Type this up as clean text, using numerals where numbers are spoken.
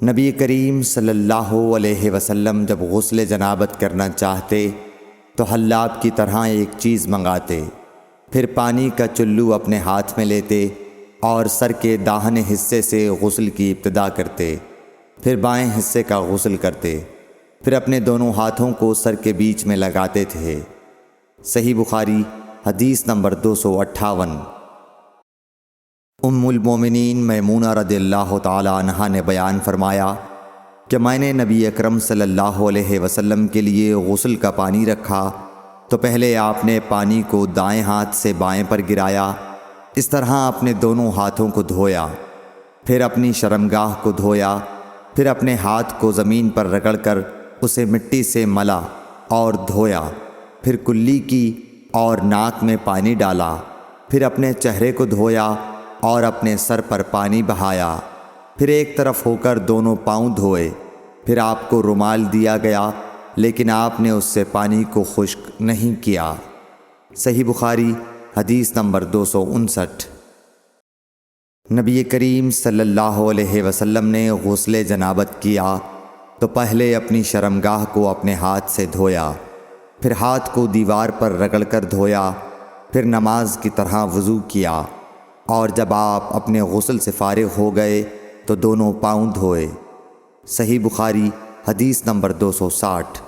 نبی کریم صلی اللہ علیہ وسلم جب غسل جنابت کرنا چاہتے تو حلاب کی طرح ایک چیز منگاتے، پھر پانی کا چلو اپنے ہاتھ میں لیتے اور سر کے داہنے حصے سے غسل کی ابتدا کرتے، پھر بائیں حصے کا غسل کرتے، پھر اپنے دونوں ہاتھوں کو سر کے بیچ میں لگاتے تھے۔ صحیح بخاری حدیث نمبر 258۔ ام المومنین میمونہ رضی اللہ تعالی عنہا نے بیان فرمایا کہ میں نے نبی اکرم صلی اللہ علیہ وسلم کے لیے غسل کا پانی رکھا تو پہلے آپ نے پانی کو دائیں ہاتھ سے بائیں پر گرایا، اس طرح اپنے دونوں ہاتھوں کو دھویا، پھر اپنی شرمگاہ کو دھویا، پھر اپنے ہاتھ کو زمین پر رگڑ کر اسے مٹی سے ملا اور دھویا، پھر کلی کی اور ناک میں پانی ڈالا، پھر اپنے چہرے کو دھویا اور اپنے سر پر پانی بہایا، پھر ایک طرف ہو کر دونوں پاؤں دھوئے، پھر آپ کو رومال دیا گیا لیکن آپ نے اس سے پانی کو خشک نہیں کیا۔ صحیح بخاری حدیث نمبر 259۔ نبی کریم صلی اللہ علیہ وسلم نے غسل جنابت کیا تو پہلے اپنی شرمگاہ کو اپنے ہاتھ سے دھویا، پھر ہاتھ کو دیوار پر رگڑ کر دھویا، پھر نماز کی طرح وضو کیا، اور جب آپ اپنے غسل سے فارغ ہو گئے تو دونوں پاؤں دھوئے۔ صحیح بخاری حدیث نمبر 260۔